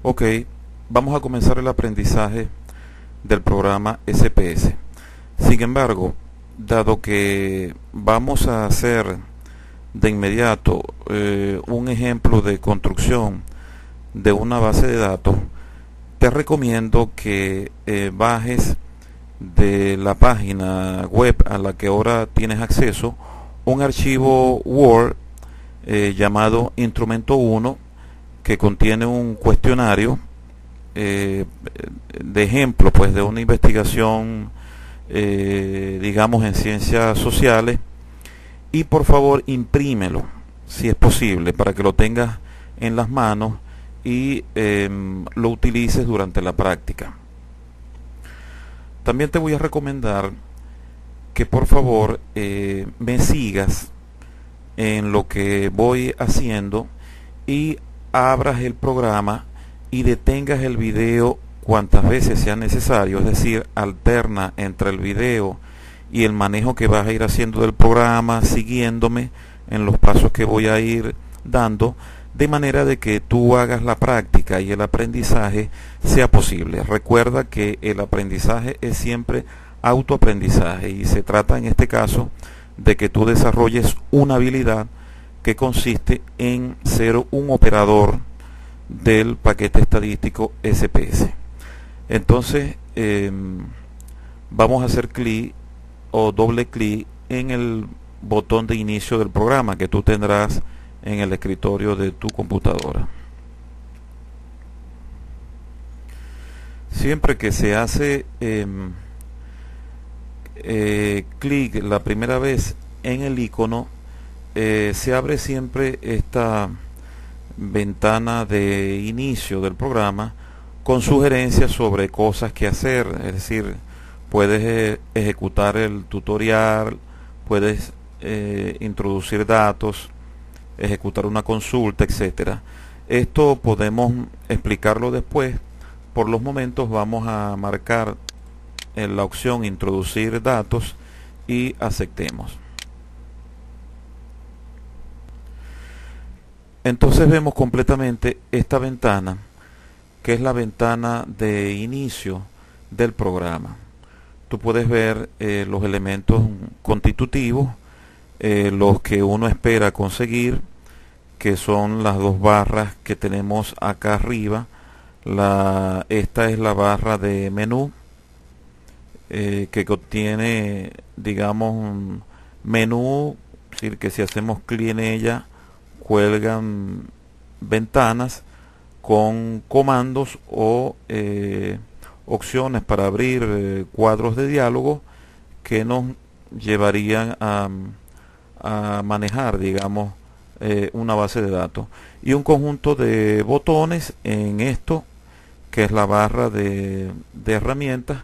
Ok, vamos a comenzar el aprendizaje del programa SPS. Sin embargo, dado que vamos a hacer de inmediato un ejemplo de construcción de una base de datos, te recomiendo que bajes de la página web a la que ahora tienes acceso un archivo Word llamado Instrumento 1, que contiene un cuestionario eh, de ejemplo pues de una investigación digamos en ciencias sociales, y por favor imprímelo si es posible para que lo tengas en las manos y lo utilices durante la práctica. También te voy a recomendar que por favor me sigas en lo que voy haciendo y abras el programa y detengas el video cuantas veces sea necesario, es decir, alterna entre el video y el manejo que vas a ir haciendo del programa, siguiéndome en los pasos que voy a ir dando, de manera de que tú hagas la práctica y el aprendizaje sea posible. Recuerda que el aprendizaje es siempre autoaprendizaje y se trata en este caso de que tú desarrolles una habilidad que consiste en ser un operador del paquete estadístico SPS. Entonces vamos a hacer clic o doble clic en el botón de inicio del programa que tú tendrás en el escritorio de tu computadora. Siempre que se hace clic la primera vez en el icono, se abre siempre esta ventana de inicio del programa con sugerencias sobre cosas que hacer. Es decir, puedes ejecutar el tutorial, puedes introducir datos, ejecutar una consulta, etcétera. Esto podemos explicarlo después. Por los momentos vamos a marcar en la opción introducir datos y aceptemos. Entonces vemos completamente esta ventana, que es la ventana de inicio del programa. Tú puedes ver los elementos constitutivos, los que uno espera conseguir, que son las dos barras que tenemos acá arriba. Esta es la barra de menú, que contiene, digamos, un menú, es decir, que si hacemos clic en ella, cuelgan ventanas con comandos o opciones para abrir cuadros de diálogo que nos llevarían a manejar, digamos, una base de datos, y un conjunto de botones en esto, que es la barra de herramientas,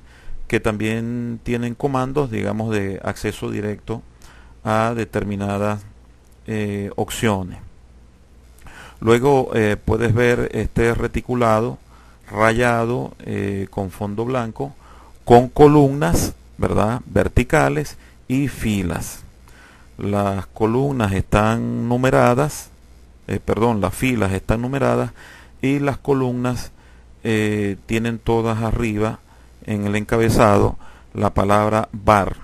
que también tienen comandos, digamos, de acceso directo a determinadas opciones. Luego puedes ver este reticulado rayado con fondo blanco, con columnas, ¿verdad?, verticales y filas. Las columnas están numeradas, las filas están numeradas, y las columnas tienen todas arriba en el encabezado la palabra var,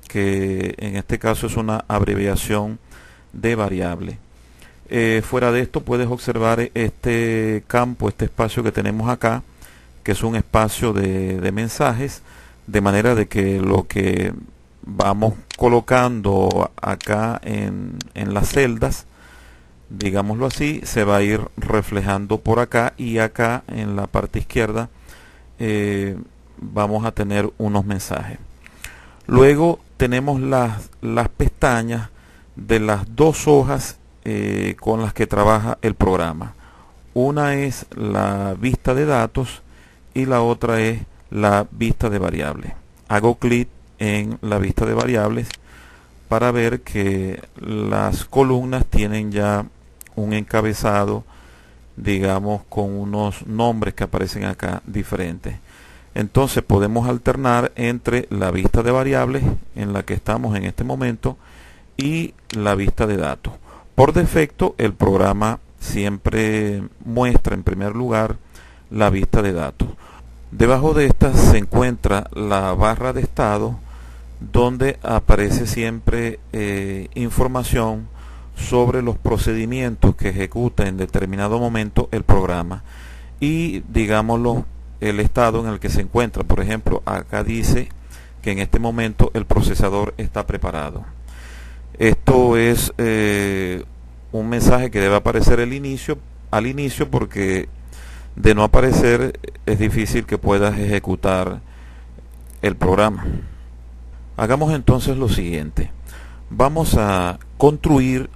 que en este caso es una abreviación de variable. Fuera de esto puedes observar este campo, este espacio que tenemos acá, que es un espacio de mensajes, de manera de que lo que vamos colocando acá en las celdas, digámoslo así, se va a ir reflejando por acá, y acá en la parte izquierda vamos a tener unos mensajes. Luego tenemos las pestañas de las dos hojas con las que trabaja el programa. Una es la vista de datos y la otra es la vista de variables. Hago clic en la vista de variables para ver que las columnas tienen ya un encabezado, digamos, con unos nombres que aparecen acá diferentes. Entonces podemos alternar entre la vista de variables, en la que estamos en este momento, y la vista de datos. Por defecto el programa siempre muestra en primer lugar la vista de datos. Debajo de esta se encuentra la barra de estado, donde aparece siempre información sobre los procedimientos que ejecuta en determinado momento el programa y, digámoslo, el estado en el que se encuentra. Por ejemplo, acá dice que en este momento el procesador está preparado. Esto es un mensaje que debe aparecer al inicio, porque de no aparecer es difícil que puedas ejecutar el programa. Hagamos entonces lo siguiente. Vamos a construir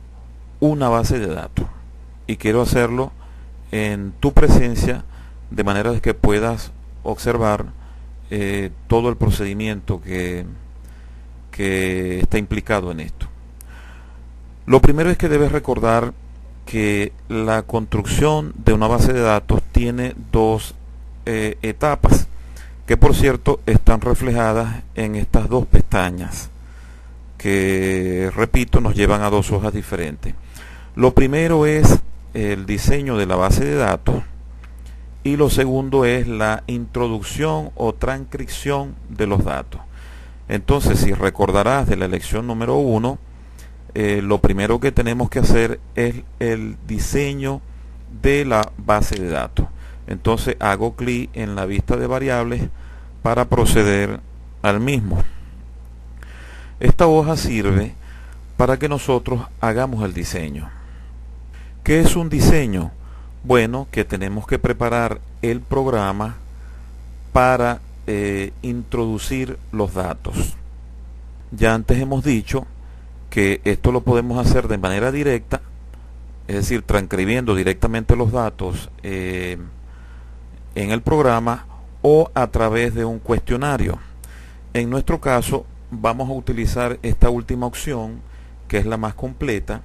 una base de datos y quiero hacerlo en tu presencia, de manera que puedas observar todo el procedimiento que está implicado en esto. Lo primero es que debes recordar que la construcción de una base de datos tiene dos etapas, que por cierto están reflejadas en estas dos pestañas, que repito, nos llevan a dos hojas diferentes. Lo primero es el diseño de la base de datos y lo segundo es la introducción o transcripción de los datos. Entonces, si recordarás de la lección número 1, lo primero que tenemos que hacer es el diseño de la base de datos. Entonces hago clic en la vista de variables para proceder al mismo. Esta hoja sirve para que nosotros hagamos el diseño. ¿Qué es un diseño? Bueno, que tenemos que preparar el programa para introducir los datos. Ya antes hemos dicho que esto lo podemos hacer de manera directa, es decir, transcribiendo directamente los datos en el programa o a través de un cuestionario. En nuestro caso vamos a utilizar esta última opción, que es la más completa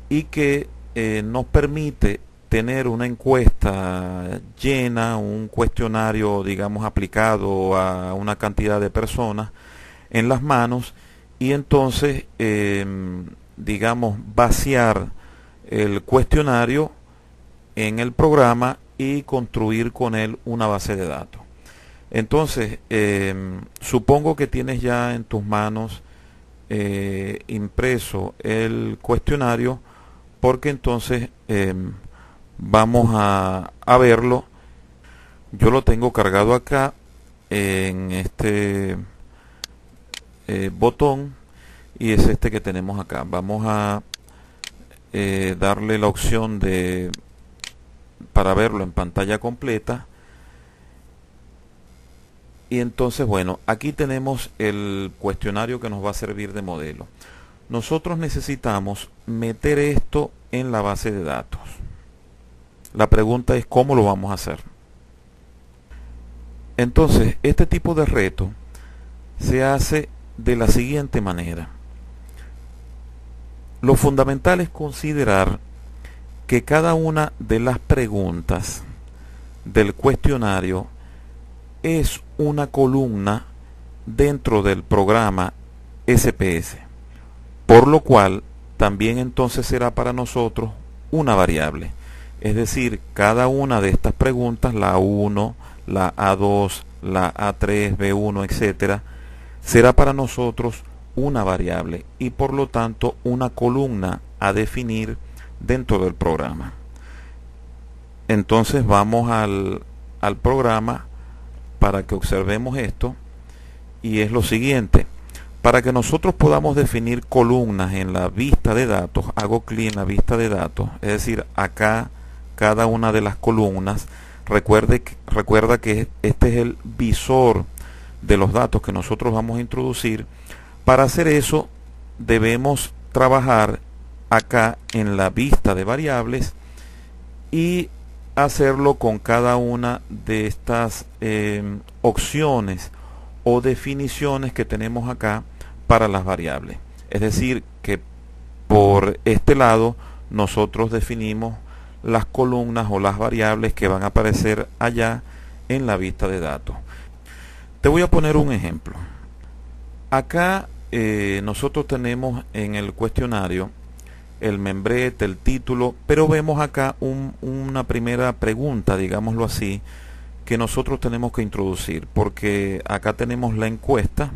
y que nos permite tener una encuesta llena, un cuestionario, digamos, aplicado a una cantidad de personas en las manos y entonces, digamos, vaciar el cuestionario en el programa y construir con él una base de datos. Entonces, supongo que tienes ya en tus manos impreso el cuestionario, porque entonces vamos a verlo. Yo lo tengo cargado acá en este botón y es este que tenemos acá. Vamos a darle la opción para verlo en pantalla completa. Y entonces, bueno, aquí tenemos el cuestionario que nos va a servir de modelo. Nosotros necesitamos meter esto en la base de datos. La pregunta es cómo lo vamos a hacer. Entonces, este tipo de reto se hace de la siguiente manera. Lo fundamental es considerar que cada una de las preguntas del cuestionario es una columna dentro del programa SPS, por lo cual también entonces será para nosotros una variable. Es decir, cada una de estas preguntas, la A1, la A2, la A3, B1, etcétera, será para nosotros una variable y por lo tanto una columna a definir dentro del programa. Entonces vamos al programa para que observemos esto, y es lo siguiente. Para que nosotros podamos definir columnas en la vista de datos, hago clic en la vista de datos, es decir, acá cada una de las columnas. Recuerda que este es el visor de los datos que nosotros vamos a introducir. Para hacer eso debemos trabajar acá en la vista de variables y hacerlo con cada una de estas opciones o definiciones que tenemos acá para las variables. Es decir, que por este lado nosotros definimos las columnas o las variables que van a aparecer allá en la vista de datos. Te voy a poner un ejemplo. Acá nosotros tenemos en el cuestionario el membrete, el título, pero vemos acá una primera pregunta, digámoslo así, que nosotros tenemos que introducir, porque acá tenemos la encuesta,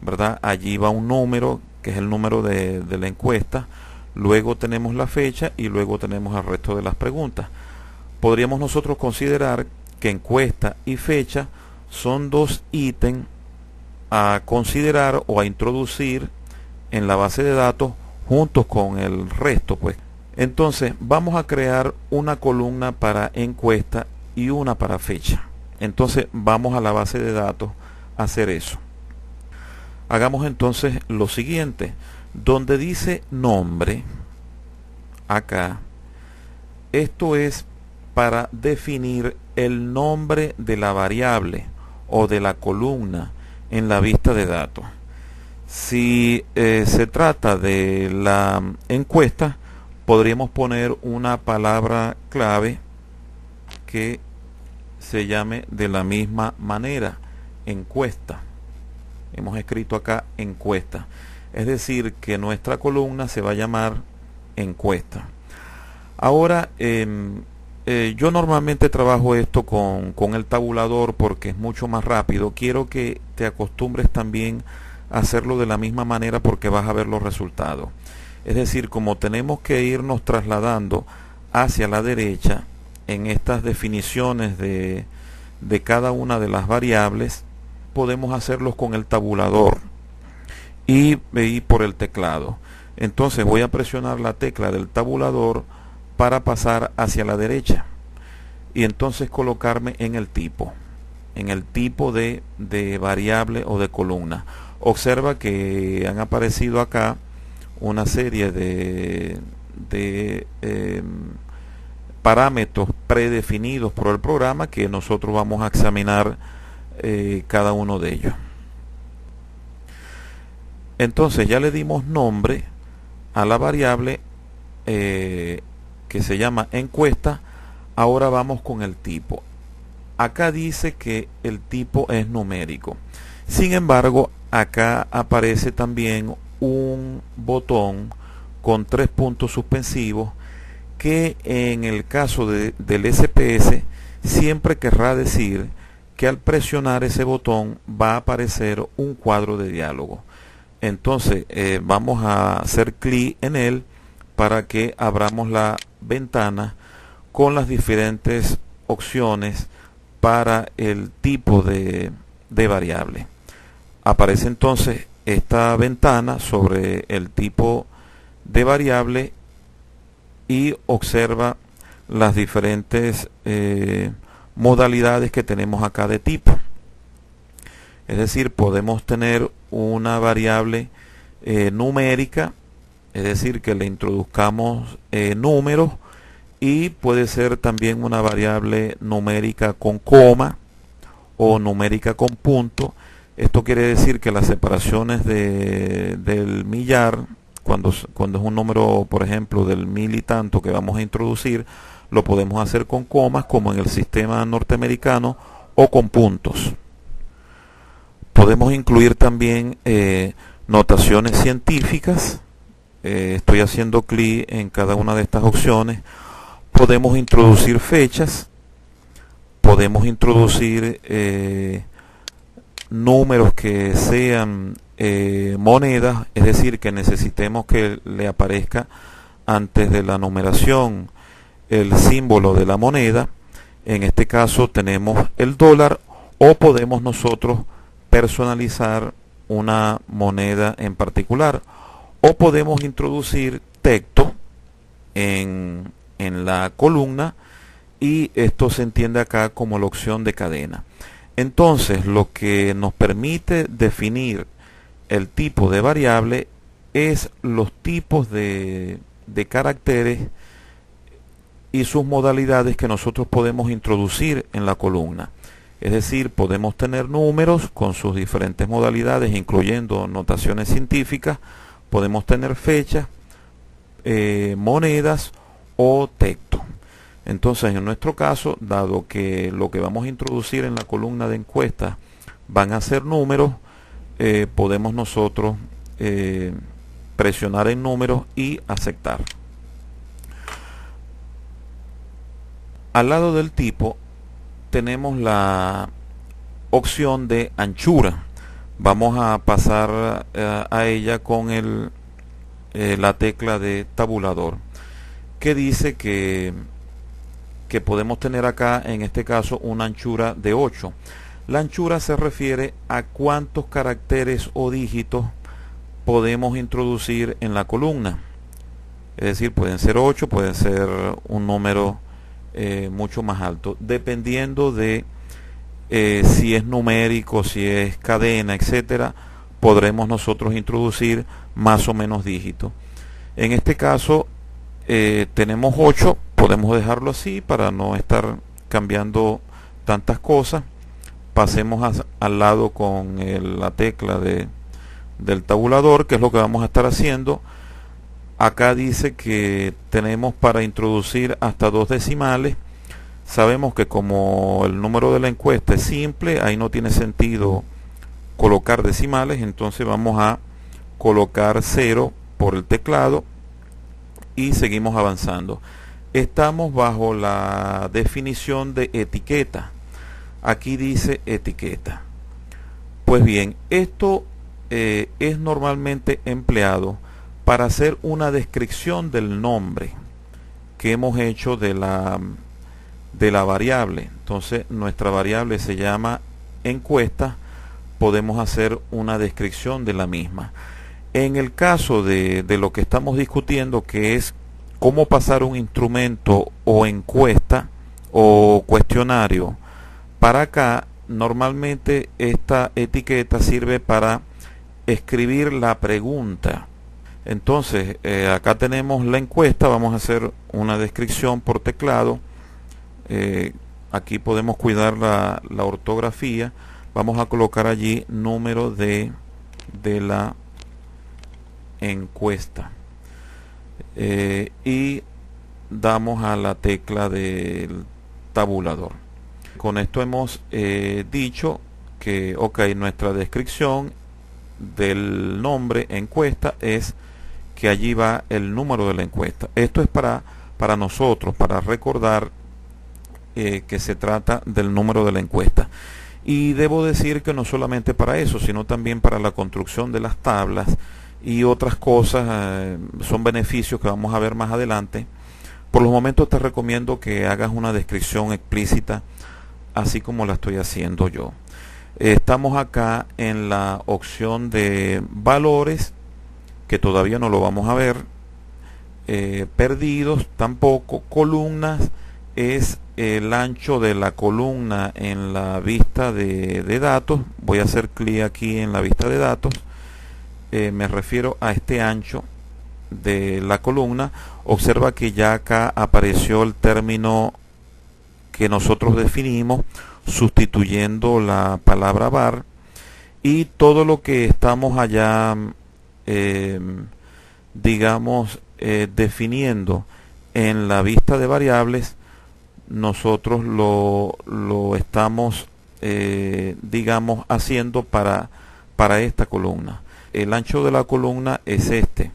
¿verdad? Allí va un número, que es el número de la encuesta, luego tenemos la fecha y luego tenemos el resto de las preguntas. Podríamos nosotros considerar que encuesta y fecha son dos ítems a considerar o a introducir en la base de datos juntos con el resto, pues. Entonces vamos a crear una columna para encuesta y una para fecha. Entonces vamos a la base de datos a hacer eso. Hagamos entonces lo siguiente. Donde dice nombre, acá, esto es para definir el nombre de la variable o de la columna en la vista de datos. Si se trata de la encuesta, podríamos poner una palabra clave que se llame de la misma manera, encuesta. Hemos escrito acá encuesta. Es decir, que nuestra columna se va a llamar encuesta. Ahora, yo normalmente trabajo esto con el tabulador porque es mucho más rápido. Quiero que te acostumbres también a hacerlo de la misma manera porque vas a ver los resultados. Es decir, como tenemos que irnos trasladando hacia la derecha en estas definiciones de cada una de las variables, podemos hacerlos con el tabulador y por el teclado. Entonces voy a presionar la tecla del tabulador para pasar hacia la derecha y entonces colocarme en el tipo de variable o de columna. Observa que han aparecido acá una serie de parámetros predefinidos por el programa que nosotros vamos a examinar cada uno de ellos. Entonces ya le dimos nombre a la variable que se llama encuesta. Ahora vamos con el tipo. Acá dice que el tipo es numérico. Sin embargo, acá aparece también un botón con 3 puntos suspensivos que en el caso del SPS siempre querrá decir que al presionar ese botón va a aparecer un cuadro de diálogo. Entonces vamos a hacer clic en él para que abramos la ventana con las diferentes opciones para el tipo de variable. Aparece entonces esta ventana sobre el tipo de variable y observa las diferentes modalidades que tenemos acá de tipo. Es decir, podemos tener una variable numérica, es decir, que le introduzcamos números, y puede ser también una variable numérica con coma o numérica con punto. Esto quiere decir que las separaciones del millar, cuando es un número, por ejemplo, del mil y tanto que vamos a introducir, lo podemos hacer con comas, como en el sistema norteamericano, o con puntos. Podemos incluir también notaciones científicas. Estoy haciendo clic en cada una de estas opciones. Podemos introducir fechas. Podemos introducir números que sean monedas, es decir, que necesitemos que le aparezca antes de la numeración el símbolo de la moneda. En este caso tenemos el dólar, o podemos nosotros personalizar una moneda en particular, o podemos introducir texto en la columna, y esto se entiende acá como la opción de cadena. Entonces, lo que nos permite definir el tipo de variable es los tipos de caracteres y sus modalidades que nosotros podemos introducir en la columna. Es decir, podemos tener números con sus diferentes modalidades, incluyendo notaciones científicas, podemos tener fechas, monedas o texto. Entonces, en nuestro caso, dado que lo que vamos a introducir en la columna de encuestas van a ser números, podemos nosotros presionar en números y aceptar. Al lado del tipo tenemos la opción de anchura. Vamos a pasar a ella con la tecla de tabulador, que dice que podemos tener acá, en este caso, una anchura de 8. La anchura se refiere a cuántos caracteres o dígitos podemos introducir en la columna. Es decir, pueden ser 8, pueden ser un número mucho más alto, dependiendo de si es numérico, si es cadena, etcétera. Podremos nosotros introducir más o menos dígitos. En este caso tenemos 8, podemos dejarlo así para no estar cambiando tantas cosas. Pasemos al lado con la tecla del tabulador, que es lo que vamos a estar haciendo. Acá dice que tenemos para introducir hasta 2 decimales. Sabemos que como el número de la encuesta es simple, ahí no tiene sentido colocar decimales, entonces vamos a colocar 0 por el teclado y seguimos avanzando. Estamos bajo la definición de etiqueta. Aquí dice etiqueta. Pues bien, esto es normalmente empleado para hacer una descripción del nombre que hemos hecho de la variable. Entonces nuestra variable se llama encuesta, podemos hacer una descripción de la misma. En el caso de lo que estamos discutiendo, que es cómo pasar un instrumento o encuesta o cuestionario para acá, normalmente esta etiqueta sirve para escribir la pregunta. Entonces acá tenemos la encuesta, vamos a hacer una descripción por teclado. Aquí podemos cuidar la ortografía. Vamos a colocar allí número de la encuesta y damos a la tecla del tabulador. Con esto hemos dicho que nuestra descripción del nombre encuesta es que allí va el número de la encuesta. Esto es para nosotros, para recordar que se trata del número de la encuesta. Y debo decir que no solamente para eso, sino también para la construcción de las tablas y otras cosas. Son beneficios que vamos a ver más adelante. Por los momentos te recomiendo que hagas una descripción explícita, así como la estoy haciendo yo. Estamos acá en la opción de valores, que todavía no lo vamos a ver. Perdidos tampoco. Columnas es el ancho de la columna en la vista de datos. Voy a hacer clic aquí en la vista de datos. Me refiero a este ancho de la columna. Observa que ya acá apareció el término que nosotros definimos, sustituyendo la palabra var, y todo lo que estamos allá definiendo en la vista de variables, nosotros lo estamos haciendo para esta columna. El ancho de la columna es este,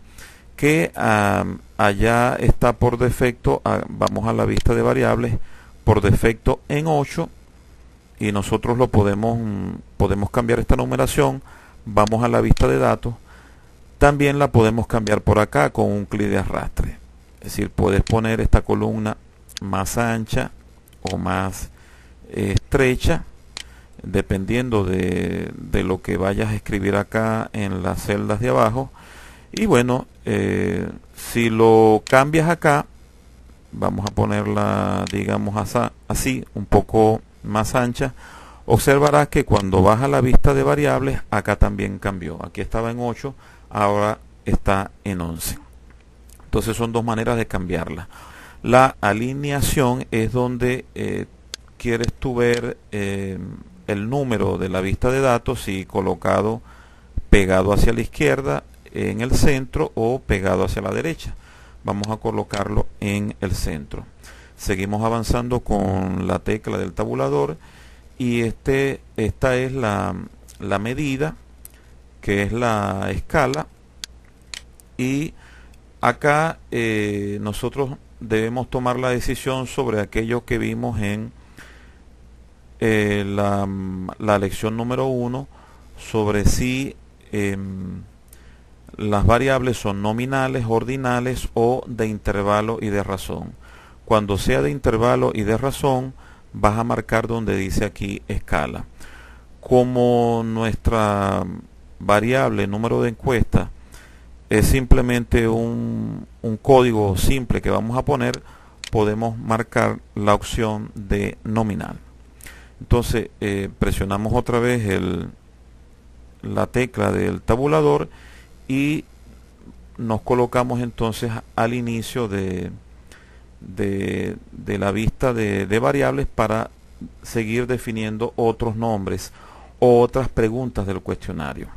que allá está por defecto. Vamos a la vista de variables, por defecto en 8, y nosotros lo podemos cambiar esta numeración. Vamos a la vista de datos, también la podemos cambiar por acá con un clic de arrastre. Es decir, puedes poner esta columna más ancha o más estrecha, dependiendo de lo que vayas a escribir acá en las celdas de abajo. Y bueno, si lo cambias acá, vamos a ponerla, digamos, así, un poco más ancha, observarás que cuando vas a la vista de variables, acá también cambió. Aquí estaba en 8, ahora está en 11. Entonces son dos maneras de cambiarla. La alineación es donde quieres tú ver el número de la vista de datos, si colocado pegado hacia la izquierda, en el centro, o pegado hacia la derecha. Vamos a colocarlo en el centro. Seguimos avanzando con la tecla del tabulador, y esta es la medida, que es la escala, y acá nosotros debemos tomar la decisión sobre aquello que vimos en la lección número 1, sobre si las variables son nominales, ordinales o de intervalo y de razón. Cuando sea de intervalo y de razón, vas a marcar donde dice aquí escala. Como nuestra variable número de encuesta es simplemente un código simple que vamos a poner, podemos marcar la opción de nominal. Entonces presionamos otra vez la tecla del tabulador y nos colocamos entonces al inicio de la vista de variables para seguir definiendo otros nombres o otras preguntas del cuestionario.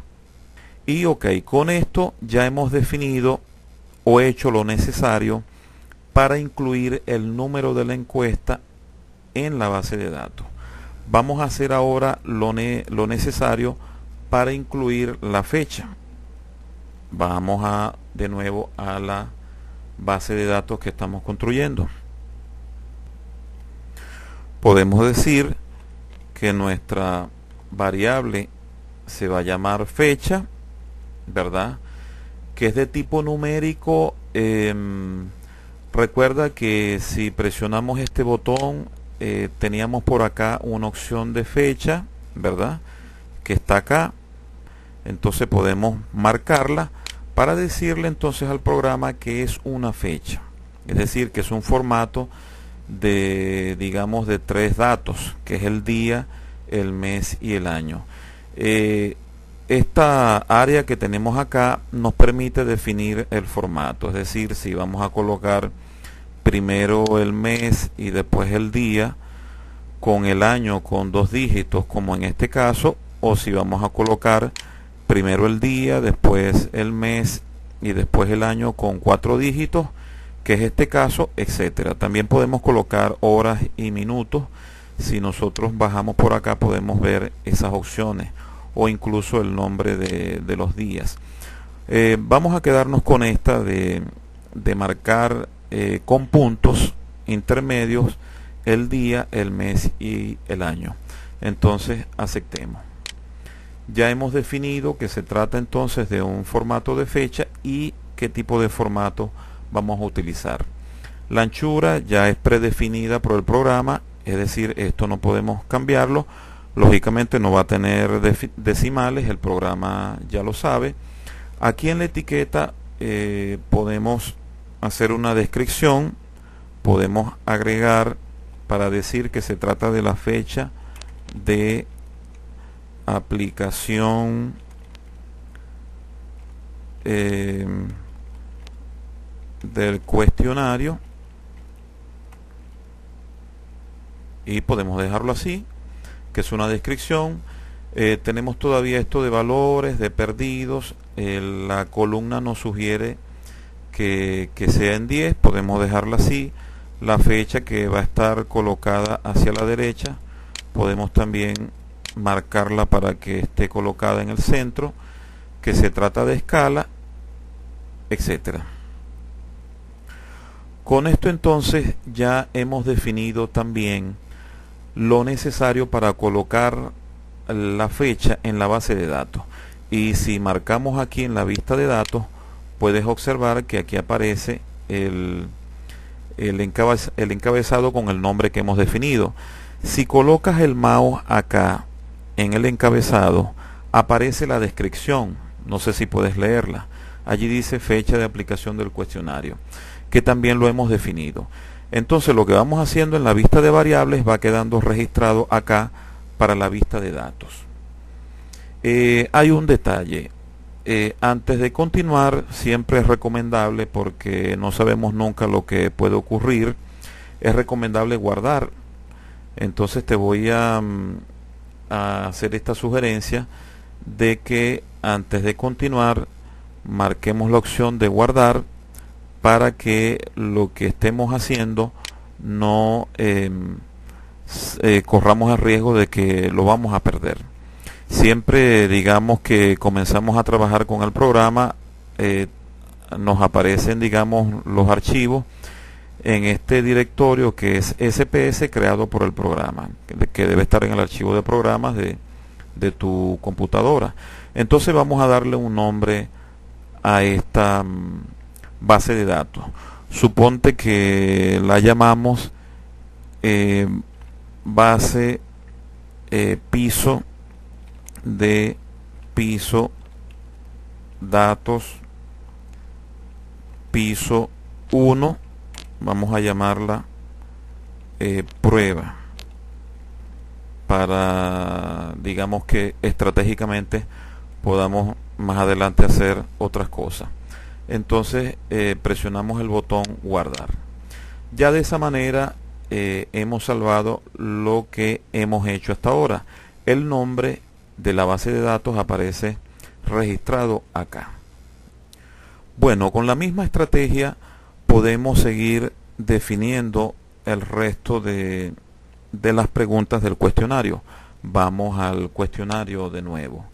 Y ok, con esto ya hemos definido o hecho lo necesario para incluir el número de la encuesta en la base de datos. Vamos a hacer ahora lo necesario para incluir la fecha. Vamos de nuevo a la base de datos que estamos construyendo. Podemos decir que nuestra variable se va a llamar fecha, ¿verdad? Que es de tipo numérico. Recuerda que si presionamos este botón teníamos por acá una opción de fecha, ¿verdad? Que está acá. Entonces podemos marcarla para decirle entonces al programa que es una fecha, es decir, que es un formato de, digamos, de 3 datos, que es el día, el mes y el año. Esta área que tenemos acá nos permite definir el formato, es decir, si vamos a colocar primero el mes y después el día, con el año con 2 dígitos, como en este caso, o si vamos a colocar primero el día, después el mes y después el año con 4 dígitos, que es este caso, etcétera. También podemos colocar horas y minutos. Si nosotros bajamos por acá podemos ver esas opciones o incluso el nombre de los días. Vamos a quedarnos con esta de marcar con puntos intermedios el día, el mes y el año. Entonces aceptemos. Ya hemos definido que se trata entonces de un formato de fecha y qué tipo de formato vamos a utilizar. La anchura ya es predefinida por el programa, es decir, esto no podemos cambiarlo. Lógicamente no va a tener decimales, el programa ya lo sabe. Aquí en la etiqueta podemos hacer una descripción, podemos agregar para decir que se trata de la fecha de aplicación del cuestionario, y podemos dejarlo así, que es una descripción. Tenemos todavía esto de valores, de perdidos. La columna nos sugiere que sea en 10, podemos dejarla así. La fecha que va a estar colocada hacia la derecha, podemos también marcarla para que esté colocada en el centro, que se trata de escala, etcétera. Con esto entonces ya hemos definido también lo necesario para colocar la fecha en la base de datos. Y si marcamos aquí en la vista de datos, puedes observar que aquí aparece el encabezado con el nombre que hemos definido. Si colocas el mouse acá en el encabezado, aparece la descripción. No sé si puedes leerla. Allí dice fecha de aplicación del cuestionario, que también lo hemos definido. Entonces lo que vamos haciendo en la vista de variables va quedando registrado acá para la vista de datos. Hay un detalle. Antes de continuar, siempre es recomendable, porque no sabemos nunca lo que puede ocurrir, es recomendable guardar. Entonces te voy a hacer esta sugerencia de que antes de continuar marquemos la opción de guardar, para que lo que estemos haciendo no corramos el riesgo de que lo vamos a perder. Siempre digamos que comenzamos a trabajar con el programa nos aparecen, digamos, los archivos en este directorio que es SPS creado por el programa, que debe estar en el archivo de programas de tu computadora. Entonces vamos a darle un nombre a esta base de datos. Suponte que la llamamos base piso de piso datos piso 1. Vamos a llamarla prueba, para, digamos, que estratégicamente podamos más adelante hacer otras cosas. Entonces presionamos el botón guardar. Ya de esa manera hemos salvado lo que hemos hecho hasta ahora. El nombre de la base de datos aparece registrado acá. Bueno, con la misma estrategia podemos seguir definiendo el resto de las preguntas del cuestionario. Vamos al cuestionario de nuevo.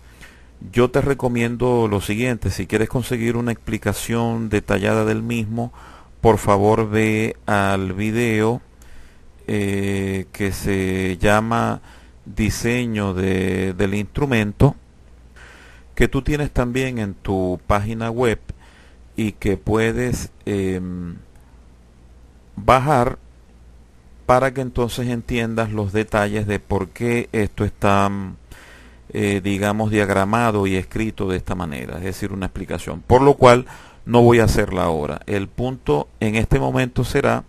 Yo te recomiendo lo siguiente: si quieres conseguir una explicación detallada del mismo, por favor ve al video que se llama diseño del instrumento, que tú tienes también en tu página web y que puedes bajar, para que entonces entiendas los detalles de por qué esto está digamos, diagramado y escrito de esta manera, es decir, una explicación, por lo cual no voy a hacerla ahora. El punto en este momento será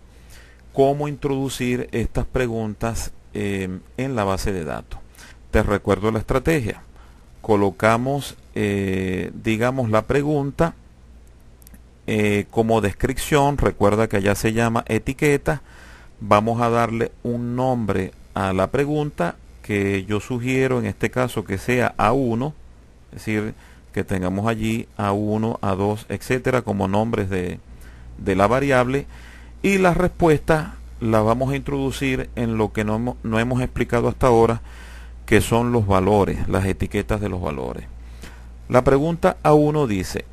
cómo introducir estas preguntas en la base de datos. Te recuerdo la estrategia: colocamos digamos, la pregunta como descripción. Recuerda que allá se llama etiqueta. Vamos a darle un nombre a la pregunta, que yo sugiero en este caso que sea A1, es decir, que tengamos allí A1, A2, etcétera, como nombres de la variable, y las respuestas las vamos a introducir en lo que no hemos explicado hasta ahora, que son los valores, las etiquetas de los valores. La pregunta A1 dice: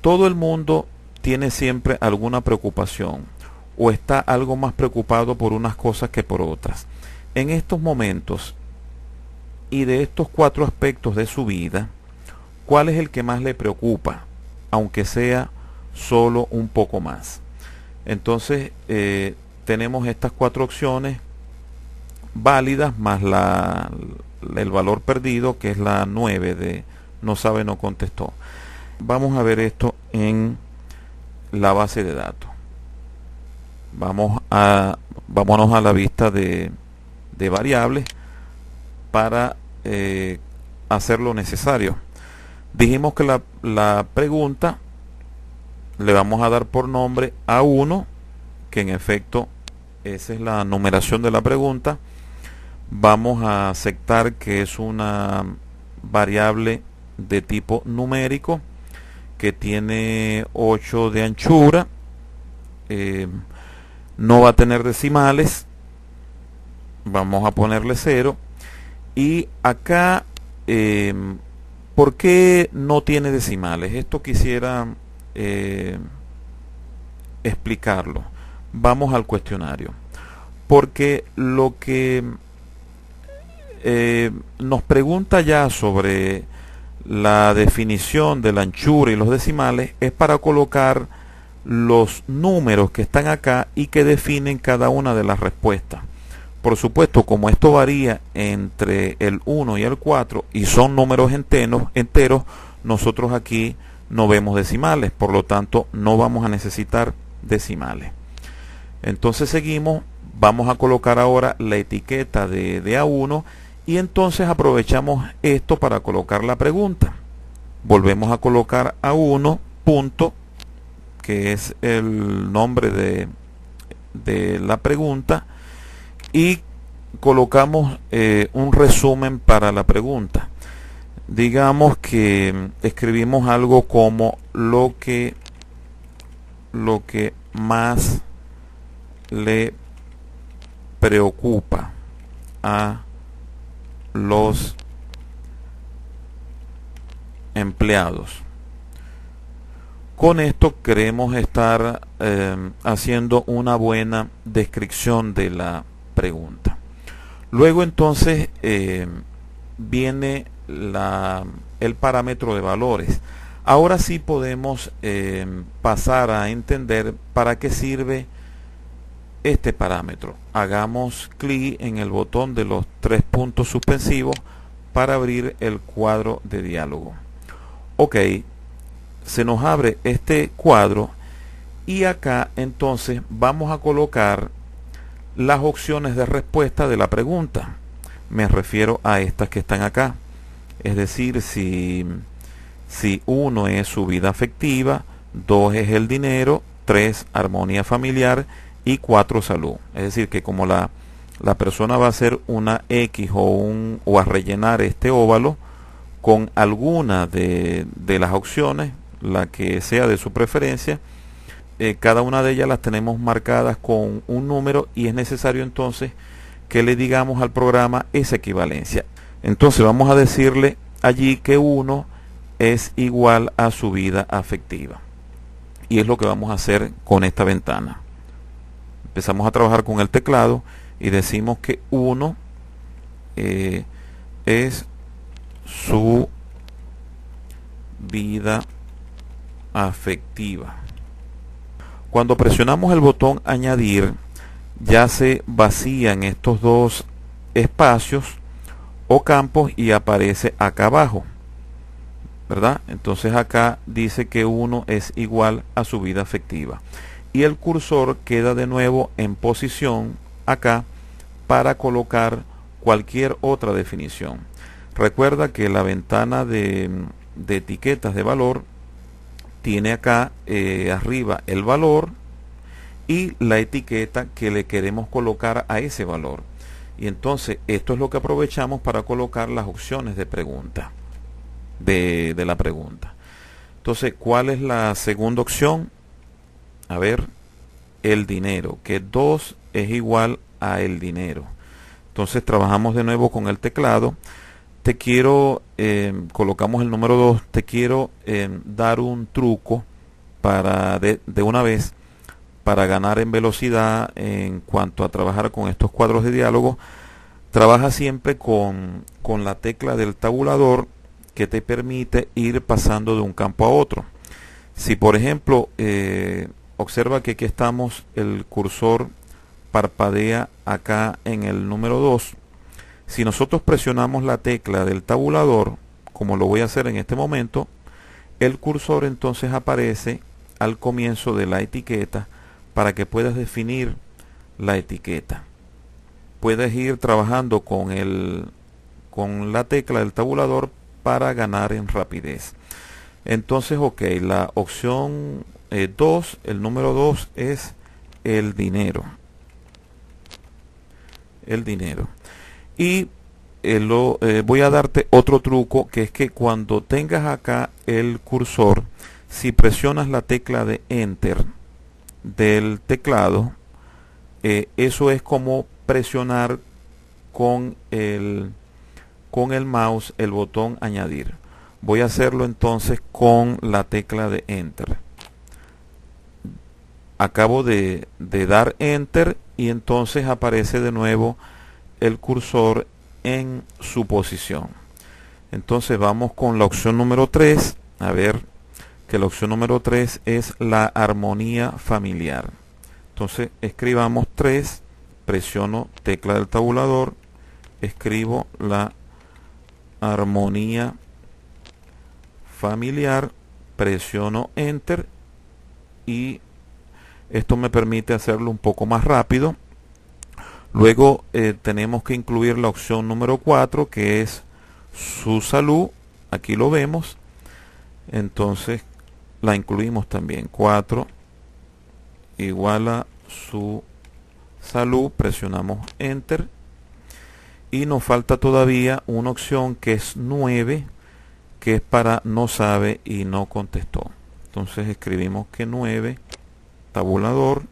todo el mundo tiene siempre alguna preocupación, o está algo más preocupado por unas cosas que por otras. En estos momentos, y de estos 4 aspectos de su vida, ¿cuál es el que más le preocupa, aunque sea solo un poco más? Entonces tenemos estas 4 opciones válidas, más el valor perdido, que es la 9 de no sabe, no contestó. Vamos a ver esto en la base de datos. Vámonos a la vista de variables para hacer lo necesario. Dijimos que la pregunta le vamos a dar por nombre A1, que en efecto esa es la numeración de la pregunta. Vamos a aceptar que es una variable de tipo numérico, que tiene 8 de anchura, no va a tener decimales. Vamos a ponerle 0. Y acá, ¿por qué no tiene decimales? Esto quisiera explicarlo. Vamos al cuestionario. Porque lo que nos pregunta ya sobre la definición de la anchura y los decimales es para colocar los números que están acá y que definen cada una de las respuestas. Por supuesto, como esto varía entre el 1 y el 4 y son números enteros, nosotros aquí no vemos decimales, por lo tanto no vamos a necesitar decimales. Entonces seguimos, vamos a colocar ahora la etiqueta de A1 y entonces aprovechamos esto para colocar la pregunta. Volvemos a colocar A1 punto, que es el nombre de la pregunta, y colocamos un resumen para la pregunta. Digamos que escribimos algo como lo que más le preocupa a los empleados. Con esto queremos estar haciendo una buena descripción de la pregunta. Luego entonces viene el parámetro de valores. Ahora sí podemos pasar a entender para qué sirve este parámetro. Hagamos clic en el botón de los 3 puntos suspensivos para abrir el cuadro de diálogo. Ok, se nos abre este cuadro y acá entonces vamos a colocar las opciones de respuesta de la pregunta. Me refiero a estas que están acá. Es decir, si 1 es su vida afectiva, 2 es el dinero, 3 armonía familiar y 4 salud. Es decir, que como la persona va a hacer una X o a rellenar este óvalo con alguna de las opciones, la que sea de su preferencia, cada una de ellas las tenemos marcadas con un número y es necesario entonces que le digamos al programa esa equivalencia. Entonces vamos a decirle allí que 1 es igual a su vida afectiva. Y es lo que vamos a hacer con esta ventana. Empezamos a trabajar con el teclado y decimos que 1 es su vida afectiva. Cuando presionamos el botón añadir, ya se vacían estos dos espacios o campos y aparece acá abajo, ¿verdad? Entonces acá dice que 1 es igual a su vida afectiva y el cursor queda de nuevo en posición acá para colocar cualquier otra definición. Recuerda que la ventana de etiquetas de valor tiene acá arriba el valor y la etiqueta que le queremos colocar a ese valor. Y entonces esto es lo que aprovechamos para colocar las opciones de pregunta de la pregunta. Entonces, ¿cuál es la segunda opción? A ver, el dinero, que 2 es igual a el dinero. Entonces trabajamos de nuevo con el teclado. Te quiero, colocamos el número 2, te quiero dar un truco para de una vez para ganar en velocidad en cuanto a trabajar con estos cuadros de diálogo. Trabaja siempre con la tecla del tabulador que te permite ir pasando de un campo a otro. Si por ejemplo observa que aquí estamos, el cursor parpadea acá en el número 2. Si nosotros presionamos la tecla del tabulador, como lo voy a hacer en este momento, el cursor entonces aparece al comienzo de la etiqueta para que puedas definir la etiqueta. Puedes ir trabajando con la tecla del tabulador para ganar en rapidez. Entonces, ok, la opción 2, el número 2 es el dinero. El dinero. Y voy a darte otro truco, que es que cuando tengas acá el cursor, si presionas la tecla de Enter del teclado, eso es como presionar con el mouse el botón añadir. Voy a hacerlo entonces con la tecla de Enter. Acabo de dar Enter y entonces aparece de nuevo el cursor en su posición. Entonces vamos con la opción número 3. A ver, que la opción número 3 es la armonía familiar. Entonces escribamos 3, presiono tecla del tabulador, escribo la armonía familiar, presiono Enter y esto me permite hacerlo un poco más rápido. Luego tenemos que incluir la opción número 4, que es su salud. Aquí lo vemos. Entonces la incluimos también. 4 igual a su salud. Presionamos Enter. Y nos falta todavía una opción que es 9, que es para no sabe y no contestó. Entonces escribimos que 9, tabulador,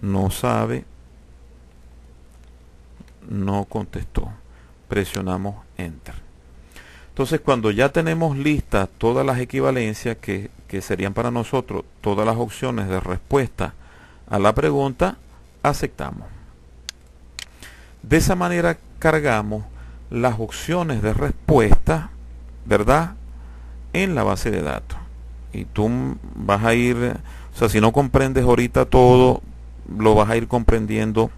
no sabe, no contestó. Presionamos Enter. Entonces, cuando ya tenemos listas todas las equivalencias que serían para nosotros todas las opciones de respuesta a la pregunta, aceptamos. De esa manera cargamos las opciones de respuesta, ¿verdad?, en la base de datos. Y tú vas a ir, o sea, si no comprendes ahorita todo, lo vas a ir comprendiendo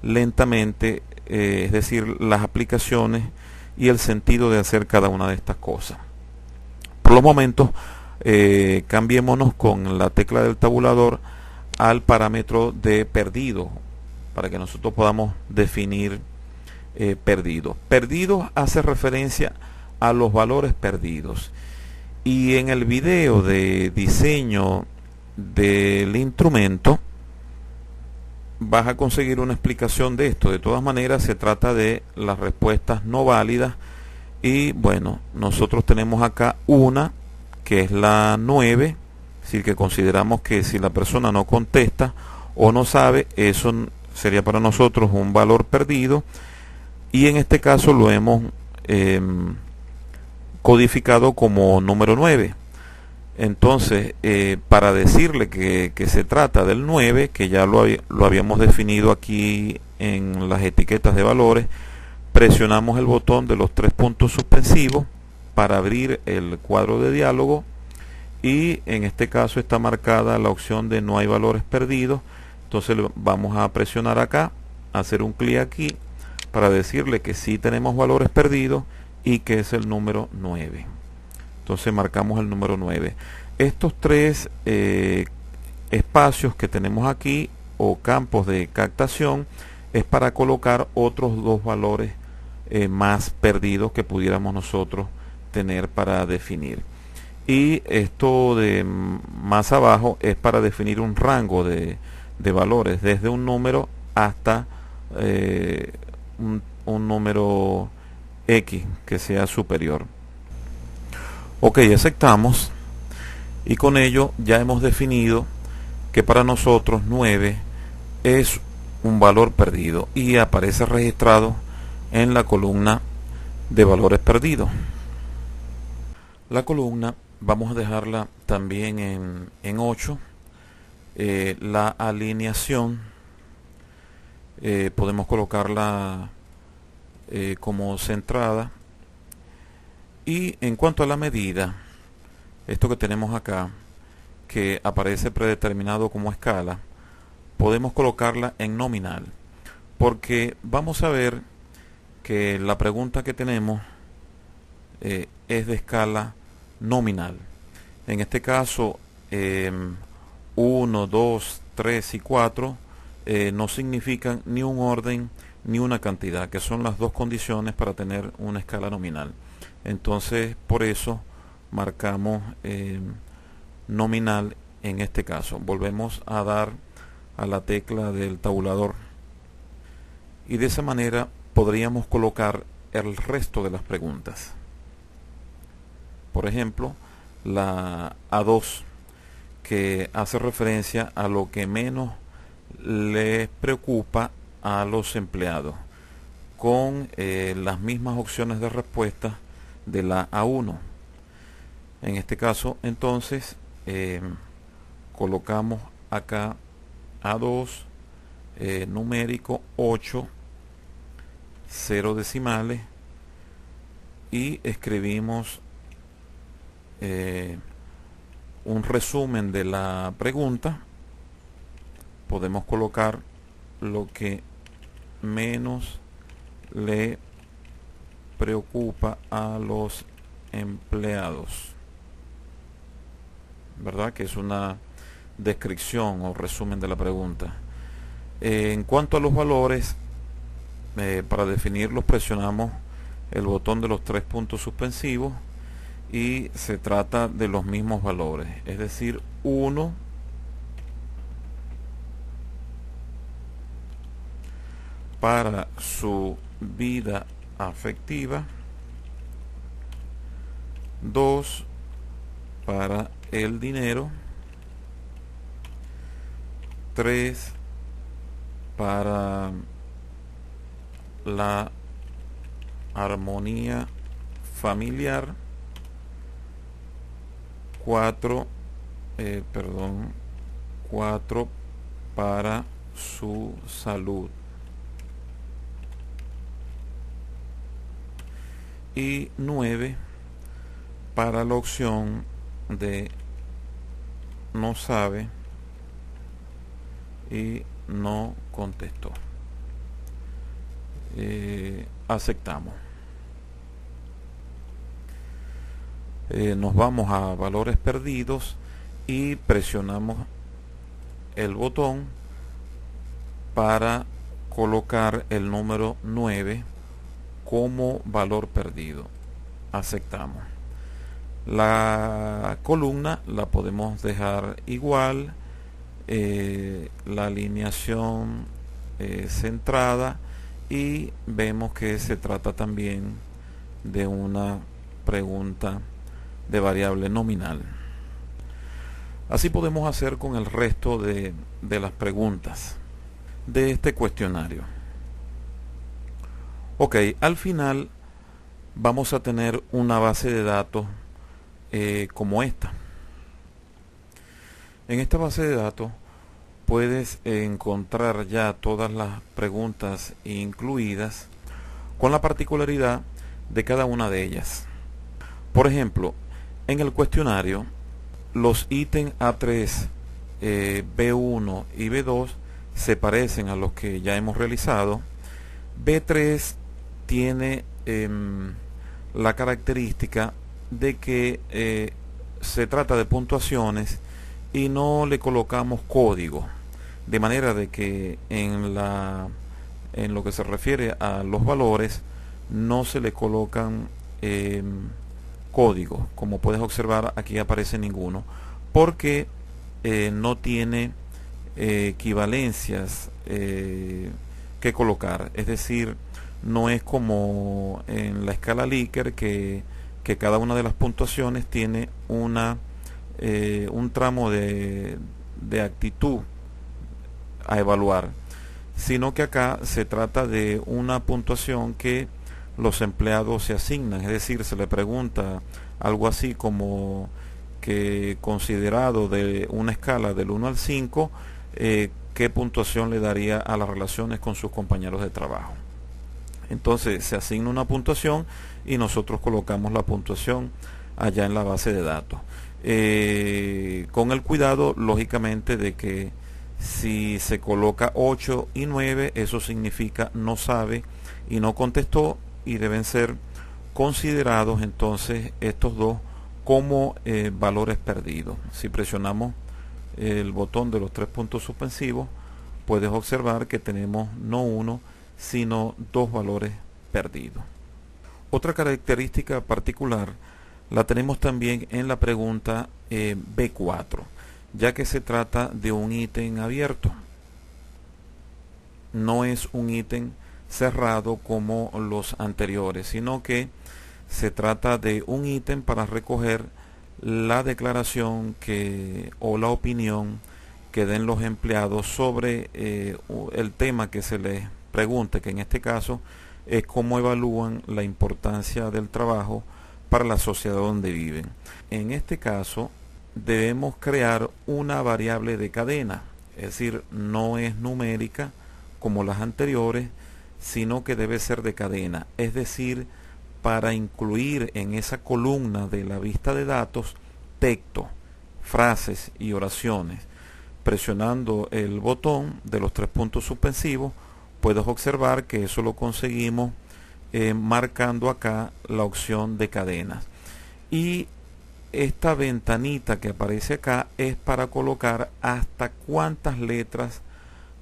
lentamente, es decir, las aplicaciones y el sentido de hacer cada una de estas cosas. Por los momentos, cambiémonos con la tecla del tabulador al parámetro de perdido, para que nosotros podamos definir perdidos. Perdidos hace referencia a los valores perdidos. Y en el video de diseño del instrumento vas a conseguir una explicación de esto. De todas maneras, se trata de las respuestas no válidas. Y bueno, nosotros tenemos acá una que es la 9, es decir, que consideramos que si la persona no contesta o no sabe, eso sería para nosotros un valor perdido, y en este caso lo hemos codificado como número 9. Entonces, para decirle que se trata del 9, que ya lo habíamos definido aquí en las etiquetas de valores, presionamos el botón de los 3 puntos suspensivos para abrir el cuadro de diálogo, y en este caso está marcada la opción de no hay valores perdidos. Entonces vamos a presionar acá, hacer un clic aquí para decirle que sí tenemos valores perdidos y que es el número 9. Entonces marcamos el número 9. Estos tres espacios que tenemos aquí, o campos de captación, es para colocar otros dos valores más perdidos que pudiéramos nosotros tener para definir. Y esto de más abajo es para definir un rango de valores, desde un número hasta un número X que sea superior. Ok, aceptamos, y con ello ya hemos definido que para nosotros 9 es un valor perdido y aparece registrado en la columna de valores perdidos. La columna vamos a dejarla también en 8. La alineación podemos colocarla como centrada. Y en cuanto a la medida, esto que tenemos acá, que aparece predeterminado como escala, podemos colocarla en nominal, porque vamos a ver que la pregunta que tenemos es de escala nominal. En este caso, 1, 2, 3 y 4 no significan ni un orden ni una cantidad, que son las dos condiciones para tener una escala nominal. Entonces, por eso marcamos nominal en este caso. Volvemos a dar a la tecla del tabulador, y de esa manera podríamos colocar el resto de las preguntas. Por ejemplo, la A2, que hace referencia a lo que menos les preocupa a los empleados, con las mismas opciones de respuesta de la A1. En este caso, entonces, colocamos acá A2, numérico 8, 0 decimales, y escribimos un resumen de la pregunta. Podemos colocar lo que menos le preocupa a los empleados, ¿verdad? Que es una descripción o resumen de la pregunta. En cuanto a los valores, para definirlos presionamos el botón de los 3 puntos suspensivos, y se trata de los mismos valores, es decir, 1, para su vida afectiva, 2 para el dinero, 3 para la armonía familiar, 4 para su salud, y 9 para la opción de no sabe y no contestó. Aceptamos. Nos vamos a valores perdidos y presionamos el botón para colocar el número 9 como valor perdido. Aceptamos. La columna la podemos dejar igual, la alineación centrada, y vemos que se trata también de una pregunta de variable nominal. Así podemos hacer con el resto de las preguntas de este cuestionario. Ok, al final vamos a tener una base de datos como esta. En esta base de datos puedes encontrar ya todas las preguntas incluidas, con la particularidad de cada una de ellas. Por ejemplo, en el cuestionario, los ítems A3, B1 y B2 se parecen a los que ya hemos realizado. B3 tiene la característica de que se trata de puntuaciones y no le colocamos código, de manera de que en lo que se refiere a los valores no se le colocan códigos. Como puedes observar, aquí aparece ninguno, porque no tiene equivalencias que colocar. Es decir, no es como en la escala Likert que cada una de las puntuaciones tiene un tramo de actitud a evaluar, sino que acá se trata de una puntuación que los empleados se asignan. Es decir, se le pregunta algo así como que, considerado de una escala del 1 al 5, qué puntuación le daría a las relaciones con sus compañeros de trabajo. Entonces se asigna una puntuación y nosotros colocamos la puntuación allá en la base de datos, con el cuidado, lógicamente, de que si se coloca 8 y 9, eso significa no sabe y no contestó, y deben ser considerados entonces estos dos como valores perdidos. Si presionamos el botón de los 3 puntos suspensivos, puedes observar que tenemos no uno, sino 2 valores perdidos. Otra característica particular la tenemos también en la pregunta B4, ya que se trata de un ítem abierto. No es un ítem cerrado como los anteriores, sino que se trata de un ítem para recoger la declaración o la opinión que den los empleados sobre el tema que se les pregunte, que en este caso es cómo evalúan la importancia del trabajo para la sociedad donde viven. En este caso debemos crear una variable de cadena, es decir, no es numérica como las anteriores, sino que debe ser de cadena. Es decir, para incluir en esa columna de la vista de datos texto, frases y oraciones, presionando el botón de los 3 puntos suspensivos, puedes observar que eso lo conseguimos marcando acá la opción de cadenas. Y esta ventanita que aparece acá es para colocar hasta cuántas letras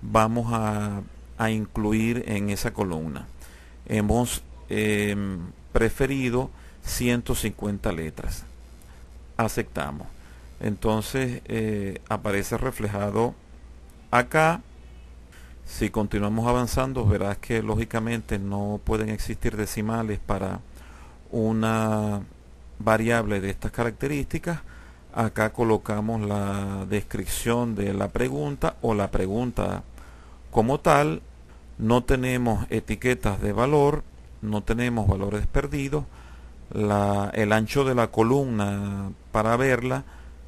vamos a incluir en esa columna. Hemos preferido 150 letras. Aceptamos. Entonces aparece reflejado acá. Si continuamos avanzando, verás que lógicamente no pueden existir decimales para una variable de estas características. Acá colocamos la descripción de la pregunta o la pregunta como tal. No tenemos etiquetas de valor, no tenemos valores perdidos, El ancho de la columna para verla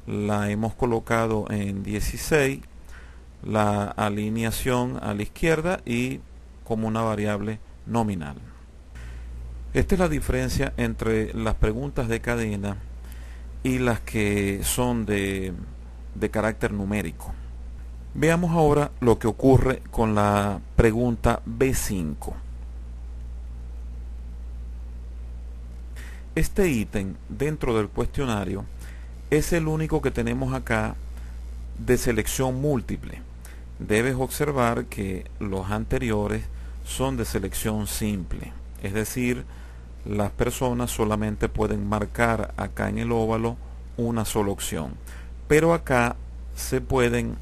la hemos colocado en 16, la alineación a la izquierda y como una variable nominal. Esta es la diferencia entre las preguntas de cadena y las que son de carácter numérico. Veamos ahora lo que ocurre con la pregunta B5. Este ítem dentro del cuestionario es el único que tenemos acá de selección múltiple. Debes observar que los anteriores son de selección simple, es decir, las personas solamente pueden marcar acá en el óvalo una sola opción, pero acá se pueden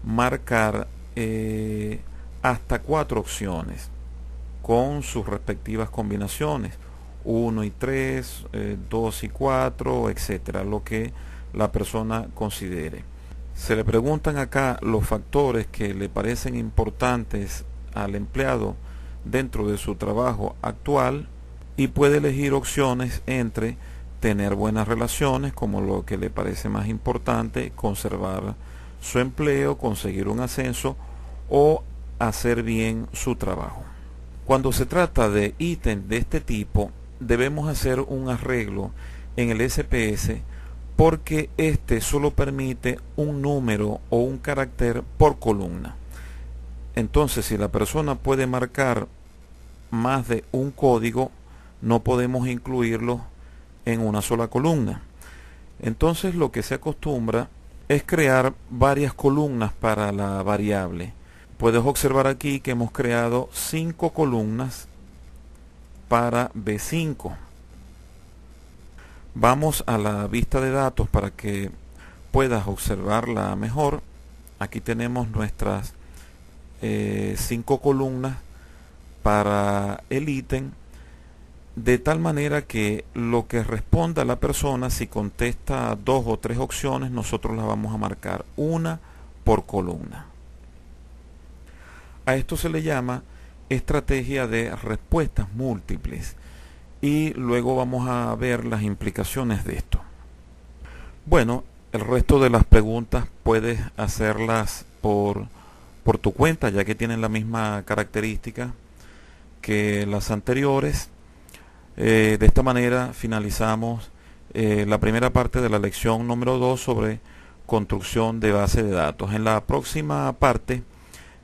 marcar hasta 4 opciones con sus respectivas combinaciones, 1 y 3, 2 y 4, etcétera, lo que la persona considere. Se le preguntan acá los factores que le parecen importantes al empleado dentro de su trabajo actual y puede elegir opciones entre tener buenas relaciones, como lo que le parece más importante, conservar su empleo, conseguir un ascenso o hacer bien su trabajo. Cuando se trata de ítems de este tipo, debemos hacer un arreglo en el SPS porque este solo permite un número o un carácter por columna. Entonces, si la persona puede marcar más de un código, no podemos incluirlo en una sola columna. Entonces, lo que se acostumbra es crear varias columnas para la variable. Puedes observar aquí que hemos creado 5 columnas para B5. Vamos a la vista de datos para que puedas observarla mejor. Aquí tenemos nuestras 5 columnas para el ítem, de tal manera que lo que responda la persona, si contesta 2 o 3 opciones, nosotros las vamos a marcar una por columna. A esto se le llama estrategia de respuestas múltiples y luego vamos a ver las implicaciones de esto. Bueno, el resto de las preguntas puedes hacerlas por tu cuenta, ya que tienen la misma característica que las anteriores. De esta manera finalizamos la primera parte de la lección número 2 sobre construcción de base de datos. En la próxima parte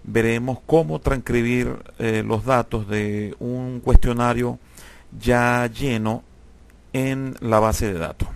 veremos cómo transcribir los datos de un cuestionario ya lleno en la base de datos.